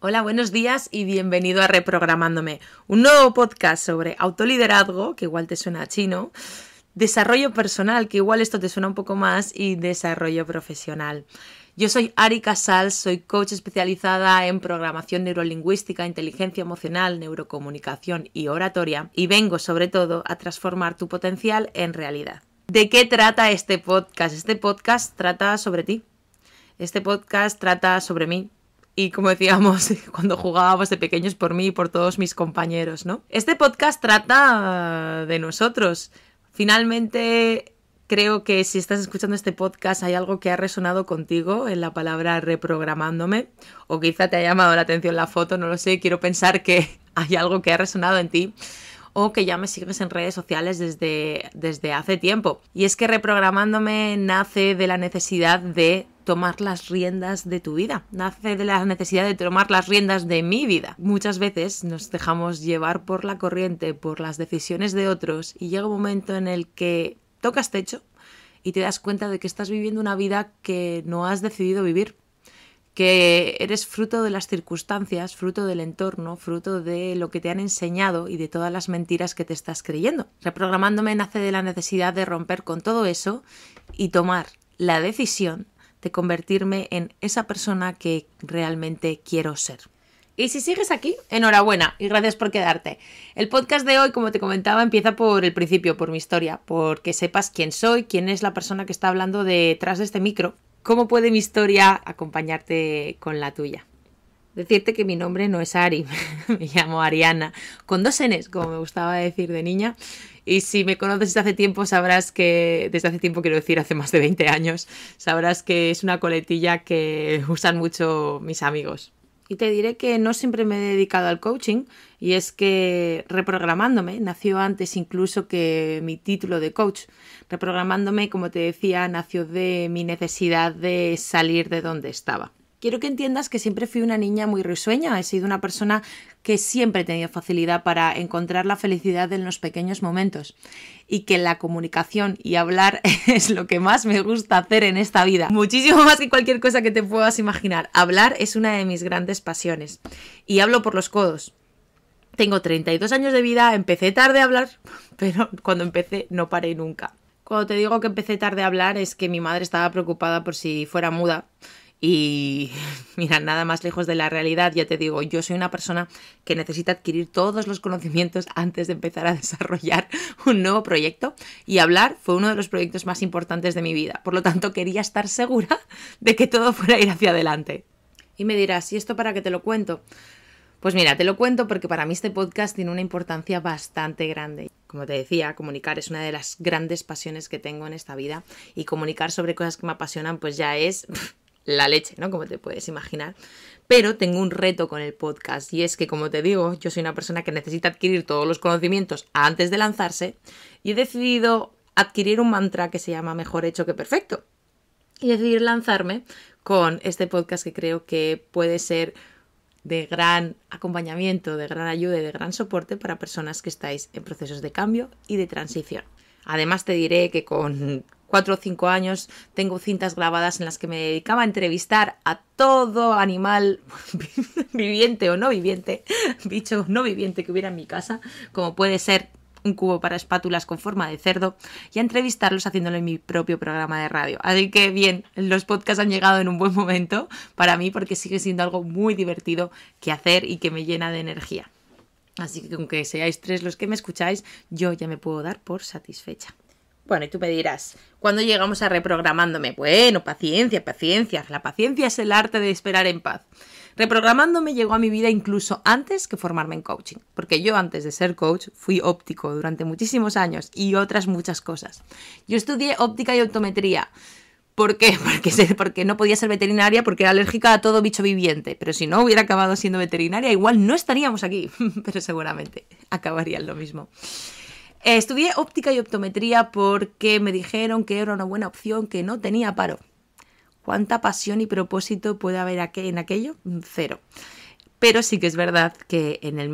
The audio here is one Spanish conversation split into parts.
Hola, buenos días y bienvenido a Reprogramándome, un nuevo podcast sobre autoliderazgo, que igual te suena chino, desarrollo personal, que igual esto te suena un poco más, y desarrollo profesional. Yo soy Ari Casals, soy coach especializada en programación neurolingüística, inteligencia emocional, neurocomunicación y oratoria, y vengo sobre todo a transformar tu potencial en realidad. ¿De qué trata este podcast? Este podcast trata sobre ti. Este podcast trata sobre mí. Y como decíamos cuando jugábamos de pequeños, por mí y por todos mis compañeros, ¿no? Este podcast trata de nosotros. Finalmente, creo que si estás escuchando este podcast hay algo que ha resonado contigo en la palabra reprogramándome, o quizá te ha llamado la atención la foto, no lo sé, quiero pensar que hay algo que ha resonado en ti, o que ya me sigues en redes sociales desde hace tiempo. Y es que reprogramándome nace de la necesidad de tomar las riendas de tu vida, nace de la necesidad de tomar las riendas de mi vida. Muchas veces nos dejamos llevar por la corriente, por las decisiones de otros, y llega un momento en el que tocas techo y te das cuenta de que estás viviendo una vida que no has decidido vivir, que eres fruto de las circunstancias, fruto del entorno, fruto de lo que te han enseñado y de todas las mentiras que te estás creyendo. Reprogramándome nace de la necesidad de romper con todo eso y tomar la decisión de convertirme en esa persona que realmente quiero ser. Y si sigues aquí, enhorabuena y gracias por quedarte. El podcast de hoy, como te comentaba, empieza por el principio, por mi historia, porque sepas quién soy, quién es la persona que está hablando detrás de este micro, cómo puede mi historia acompañarte con la tuya. Decirte que mi nombre no es Ari, me llamo Ariana, con 2 Ns, como me gustaba decir de niña. Y si me conoces desde hace tiempo, sabrás que, desde hace tiempo quiero decir, hace más de 20 años, sabrás que es una coletilla que usan mucho mis amigos. Y te diré que no siempre me he dedicado al coaching, y es que reprogramándome nació antes incluso que mi título de coach. Reprogramándome, como te decía, nació de mi necesidad de salir de donde estaba. Quiero que entiendas que siempre fui una niña muy risueña, he sido una persona que siempre he tenido facilidad para encontrar la felicidad en los pequeños momentos, y que la comunicación y hablar es lo que más me gusta hacer en esta vida. Muchísimo más que cualquier cosa que te puedas imaginar. Hablar es una de mis grandes pasiones y hablo por los codos. Tengo 32 años de vida, empecé tarde a hablar, pero cuando empecé no paré nunca. Cuando te digo que empecé tarde a hablar es que mi madre estaba preocupada por si fuera muda. Y mira, nada más lejos de la realidad. Ya te digo, yo soy una persona que necesita adquirir todos los conocimientos antes de empezar a desarrollar un nuevo proyecto, y hablar fue uno de los proyectos más importantes de mi vida. Por lo tanto, quería estar segura de que todo fuera a ir hacia adelante. Y me dirás, ¿y esto para qué te lo cuento? Pues mira, te lo cuento porque para mí este podcast tiene una importancia bastante grande. Como te decía, comunicar es una de las grandes pasiones que tengo en esta vida, y comunicar sobre cosas que me apasionan pues ya es la leche, ¿no? Como te puedes imaginar. Pero tengo un reto con el podcast, y es que, como te digo, yo soy una persona que necesita adquirir todos los conocimientos antes de lanzarse, y he decidido adquirir un mantra que se llama mejor hecho que perfecto. Y decidir lanzarme con este podcast que creo que puede ser de gran acompañamiento, de gran ayuda y de gran soporte para personas que estáis en procesos de cambio y de transición. Además te diré que con 4 o 5 años tengo cintas grabadas en las que me dedicaba a entrevistar a todo animal viviente o no viviente, bicho no viviente que hubiera en mi casa, como puede ser un cubo para espátulas con forma de cerdo, y a entrevistarlos haciéndolo en mi propio programa de radio. Así que bien, los podcasts han llegado en un buen momento para mí, porque sigue siendo algo muy divertido que hacer y que me llena de energía. Así que aunque seáis 3 los que me escucháis, yo ya me puedo dar por satisfecha. Bueno, y tú me dirás, ¿cuándo llegamos a reprogramándome? Bueno, paciencia, paciencia. La paciencia es el arte de esperar en paz. Reprogramándome llegó a mi vida incluso antes que formarme en coaching, porque yo antes de ser coach fui óptico durante muchísimos años y otras muchas cosas. Yo estudié óptica y optometría. ¿Por qué? Porque no podía ser veterinaria, porque era alérgica a todo bicho viviente. Pero si no hubiera acabado siendo veterinaria, igual no estaríamos aquí, pero seguramente acabarían lo mismo. Estudié óptica y optometría porque me dijeron que era una buena opción, que no tenía paro. ¿Cuánta pasión y propósito puede haber en aquello? 0. Pero sí que es verdad que en el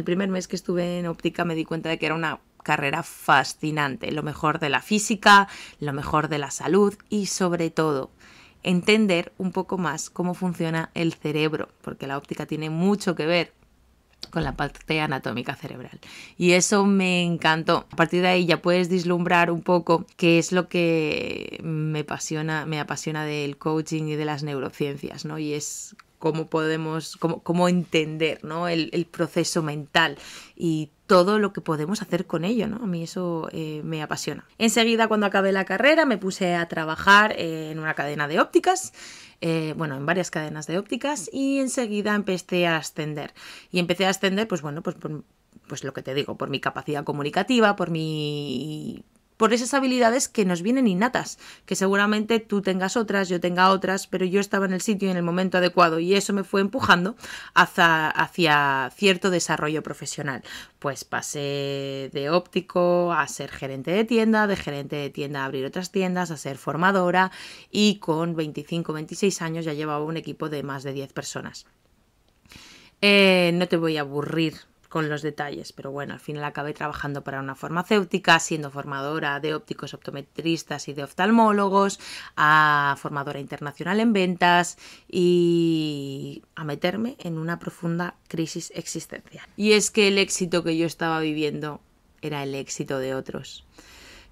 primer mes que estuve en óptica me di cuenta de que era una carrera fascinante. Lo mejor de la física, lo mejor de la salud y sobre todo entender un poco más cómo funciona el cerebro, porque la óptica tiene mucho que ver con la parte anatómica cerebral. Y eso me encantó. A partir de ahí ya puedes vislumbrar un poco qué es lo que me apasiona del coaching y de las neurociencias, ¿no? Y es cómo entender, ¿no? el proceso mental y todo lo que podemos hacer con ello, ¿no? A mí eso me apasiona. Enseguida, cuando acabé la carrera, me puse a trabajar en una cadena de ópticas, en varias cadenas de ópticas, y enseguida empecé a ascender. Y empecé a ascender, pues lo que te digo, por mi capacidad comunicativa, por esas habilidades que nos vienen innatas, que seguramente tú tengas otras, yo tenga otras, pero yo estaba en el sitio y en el momento adecuado, y eso me fue empujando hacia cierto desarrollo profesional. Pues pasé de óptico a ser gerente de tienda, de gerente de tienda a abrir otras tiendas, a ser formadora, y con 25, 26 años ya llevaba un equipo de más de 10 personas. No te voy a aburrir con los detalles, pero bueno, al final acabé trabajando para una farmacéutica, siendo formadora de ópticos, optometristas y de oftalmólogos, a formadora internacional en ventas, y a meterme en una profunda crisis existencial. Y es que el éxito que yo estaba viviendo era el éxito de otros.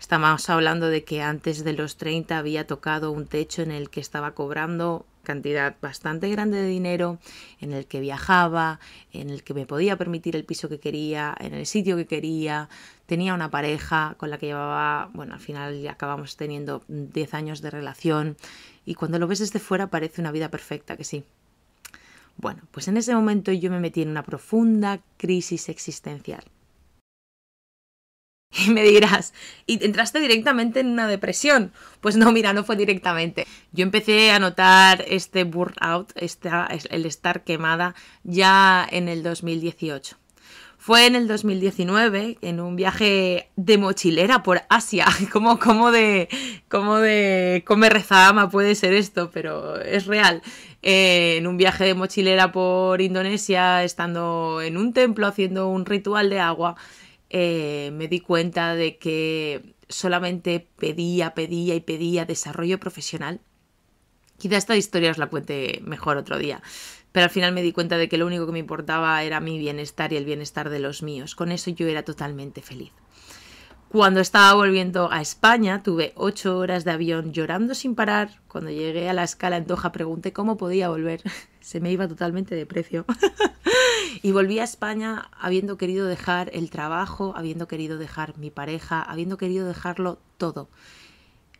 Estamos hablando de que antes de los 30 había tocado un techo en el que estaba cobrando cantidad bastante grande de dinero, en el que viajaba, en el que me podía permitir el piso que quería, en el sitio que quería. Tenía una pareja con la que llevaba, al final ya acabamos teniendo 10 años de relación, y cuando lo ves desde fuera parece una vida perfecta, que sí. Bueno, pues en ese momento yo me metí en una profunda crisis existencial. Y me dirás, ¿y entraste directamente en una depresión? Pues no, mira, no fue directamente. Yo empecé a notar este burnout, el estar quemada, ya en el 2018. Fue en el 2019, en un viaje de mochilera por Asia. ¿Cómo de come rezama puede ser esto? Pero es real. En un viaje de mochilera por Indonesia, estando en un templo haciendo un ritual de agua, me di cuenta de que solamente pedía desarrollo profesional. Quizá esta historia os la cuente mejor otro día, pero al final me di cuenta de que lo único que me importaba era mi bienestar y el bienestar de los míos. Con eso yo era totalmente feliz. Cuando estaba volviendo a España, tuve 8 horas de avión llorando sin parar. Cuando llegué a la escala en Doha pregunté cómo podía volver. Se me iba totalmente de precio. Y volví a España habiendo querido dejar el trabajo, habiendo querido dejar mi pareja, habiendo querido dejarlo todo.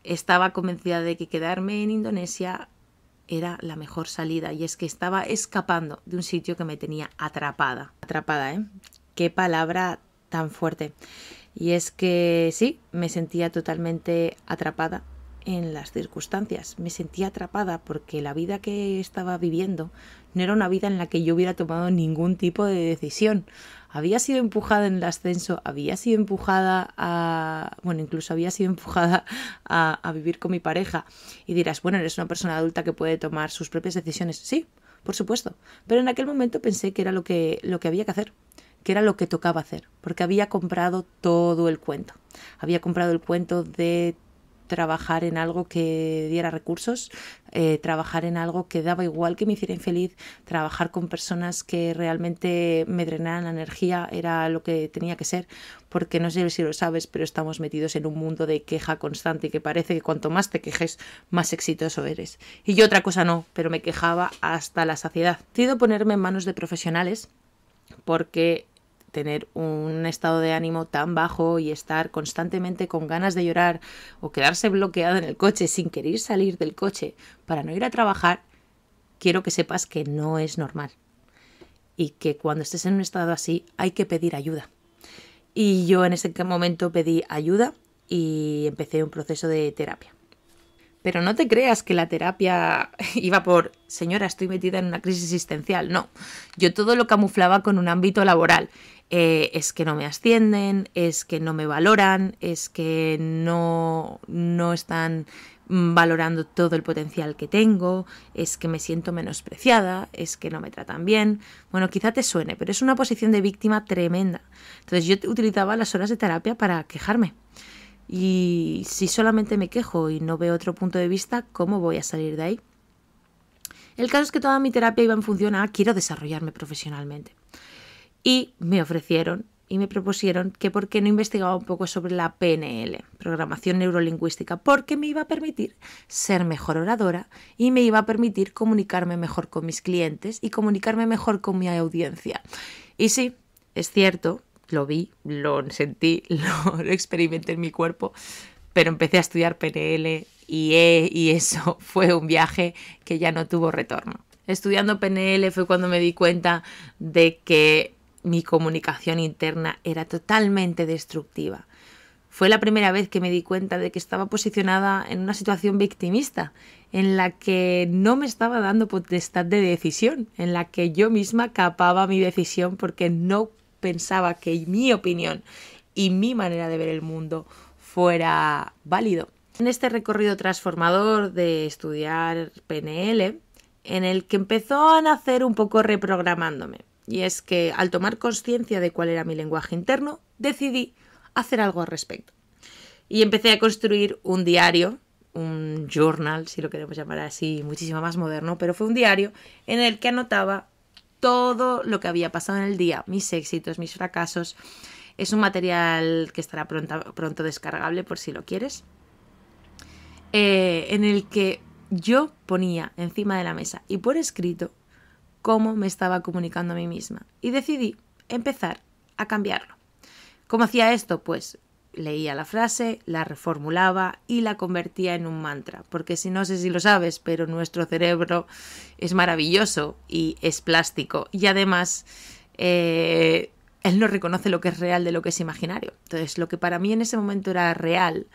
Estaba convencida de que quedarme en Indonesia era la mejor salida, y es que estaba escapando de un sitio que me tenía atrapada. Atrapada, ¿eh? Qué palabra tan fuerte. Y es que sí, me sentía totalmente atrapada en las circunstancias. Me sentía atrapada porque la vida que estaba viviendo no era una vida en la que yo hubiera tomado ningún tipo de decisión. Había sido empujada en el ascenso, había sido empujada incluso había sido empujada a vivir con mi pareja. Y dirás, eres una persona adulta que puede tomar sus propias decisiones. Sí, por supuesto. Pero en aquel momento pensé que era lo que había que hacer, que era lo que tocaba hacer, porque había comprado todo el cuento. Había comprado el cuento de trabajar en algo que diera recursos, trabajar en algo que daba igual que me hiciera infeliz, trabajar con personas que realmente me drenaran la energía, era lo que tenía que ser, porque no sé si lo sabes, pero estamos metidos en un mundo de queja constante y que parece que cuanto más te quejes, más exitoso eres. Y yo otra cosa no, pero me quejaba hasta la saciedad. Decido ponerme en manos de profesionales porque tener un estado de ánimo tan bajo y estar constantemente con ganas de llorar o quedarse bloqueado en el coche sin querer salir del coche para no ir a trabajar, quiero que sepas que no es normal y que cuando estés en un estado así hay que pedir ayuda. Y yo en ese momento pedí ayuda y empecé un proceso de terapia. Pero no te creas que la terapia iba por, señora, estoy metida en una crisis existencial. No, yo todo lo camuflaba con un ámbito laboral. Es que no me ascienden, es que no me valoran, es que no están valorando todo el potencial que tengo, es que me siento menospreciada, es que no me tratan bien. Bueno, quizá te suene, pero es una posición de víctima tremenda. Entonces yo utilizaba las horas de terapia para quejarme. Y si solamente me quejo y no veo otro punto de vista, ¿cómo voy a salir de ahí? El caso es que toda mi terapia iba en función a quiero desarrollarme profesionalmente. Y me ofrecieron y me propusieron que por qué no investigaba un poco sobre la PNL, programación neurolingüística, porque me iba a permitir ser mejor oradora y me iba a permitir comunicarme mejor con mis clientes y comunicarme mejor con mi audiencia. Y sí, es cierto, lo vi, lo sentí, lo experimenté en mi cuerpo, pero empecé a estudiar PNL y eso fue un viaje que ya no tuvo retorno. Estudiando PNL fue cuando me di cuenta de que mi comunicación interna era totalmente destructiva. Fue la primera vez que me di cuenta de que estaba posicionada en una situación victimista, en la que no me estaba dando potestad de decisión, en la que yo misma capaba mi decisión porque no pensaba que mi opinión y mi manera de ver el mundo fuera válido. En este recorrido transformador de estudiar PNL, en el que empezó a nacer un poco reprogramándome. Y es que al tomar conciencia de cuál era mi lenguaje interno, decidí hacer algo al respecto. Y empecé a construir un diario, un journal, si lo queremos llamar así, muchísimo más moderno, pero fue un diario en el que anotaba todo lo que había pasado en el día, mis éxitos, mis fracasos. Es un material que estará pronto descargable por si lo quieres, en el que yo ponía encima de la mesa y por escrito cómo me estaba comunicando a mí misma y decidí empezar a cambiarlo. ¿Cómo hacía esto? Pues leía la frase, la reformulaba y la convertía en un mantra, porque si no sé si lo sabes, pero nuestro cerebro es maravilloso y es plástico y además él no reconoce lo que es real de lo que es imaginario. Entonces lo que para mí en ese momento era real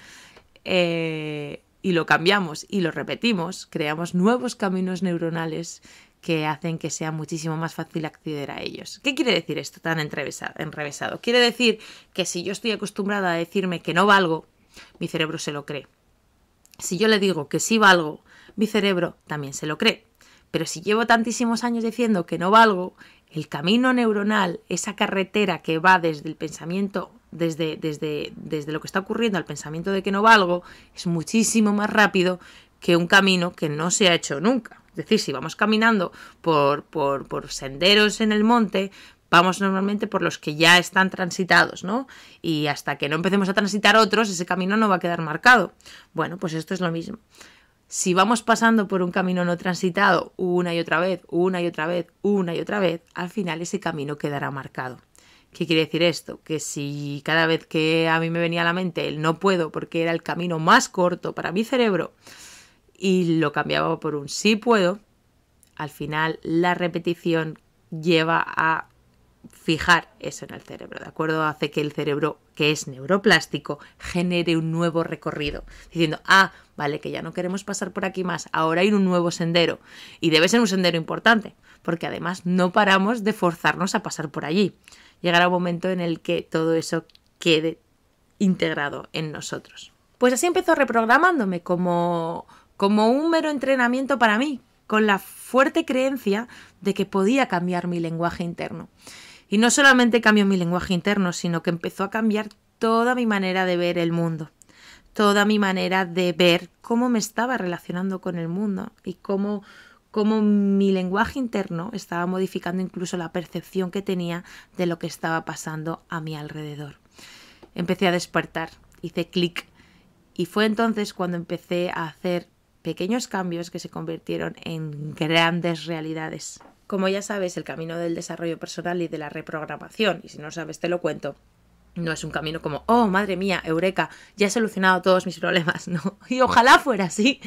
y lo cambiamos y lo repetimos, creamos nuevos caminos neuronales que hacen que sea muchísimo más fácil acceder a ellos. ¿Qué quiere decir esto tan enrevesado? Quiere decir que si yo estoy acostumbrada a decirme que no valgo, mi cerebro se lo cree. Si yo le digo que sí valgo, mi cerebro también se lo cree. Pero si llevo tantísimos años diciendo que no valgo, el camino neuronal, esa carretera que va desde el pensamiento, desde lo que está ocurriendo al pensamiento de que no valgo, es muchísimo más rápido que un camino que no se ha hecho nunca. Es decir, si vamos caminando por senderos en el monte, vamos normalmente por los que ya están transitados, ¿no? Y hasta que no empecemos a transitar otros, ese camino no va a quedar marcado. Bueno, pues esto es lo mismo. Si vamos pasando por un camino no transitado una y otra vez, una y otra vez, una y otra vez, al final ese camino quedará marcado. ¿Qué quiere decir esto? Que si cada vez que a mí me venía a la mente el no puedo porque era el camino más corto para mi cerebro y lo cambiaba por un sí puedo, al final la repetición lleva a fijar eso en el cerebro, ¿de acuerdo? Hace que el cerebro, que es neuroplástico, genere un nuevo recorrido, diciendo, vale, que ya no queremos pasar por aquí más, ahora hay un nuevo sendero, y debe ser un sendero importante, porque además no paramos de forzarnos a pasar por allí. Llegará un momento en el que todo eso quede integrado en nosotros. Pues así empezó reprogramándome como un mero entrenamiento para mí, con la fuerte creencia de que podía cambiar mi lenguaje interno. Y no solamente cambió mi lenguaje interno, sino que empezó a cambiar toda mi manera de ver el mundo, toda mi manera de ver cómo me estaba relacionando con el mundo y cómo mi lenguaje interno estaba modificando incluso la percepción que tenía de lo que estaba pasando a mi alrededor. Empecé a despertar, hice clic y fue entonces cuando empecé a hacer pequeños cambios que se convirtieron en grandes realidades. Como ya sabes, el camino del desarrollo personal y de la reprogramación, y si no sabes te lo cuento, no es un camino como, oh, madre mía, eureka, ya he solucionado todos mis problemas, ¿no? Y ojalá fuera así,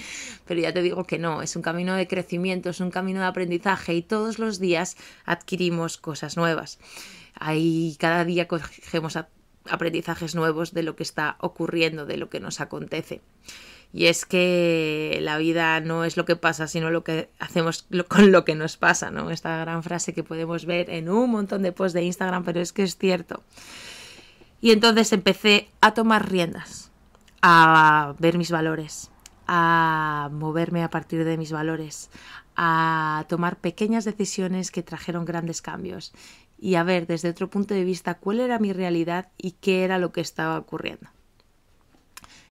pero ya te digo que no, es un camino de crecimiento, es un camino de aprendizaje y todos los días adquirimos cosas nuevas. Cada día cogemos aprendizajes nuevos de lo que está ocurriendo, de lo que nos acontece. Y es que la vida no es lo que pasa, sino lo que hacemos con lo que nos pasa, ¿no? Esta gran frase que podemos ver en un montón de posts de Instagram, pero es que es cierto. Y entonces empecé a tomar riendas, a ver mis valores, a moverme a partir de mis valores, a tomar pequeñas decisiones que trajeron grandes cambios y a ver desde otro punto de vista cuál era mi realidad y qué era lo que estaba ocurriendo.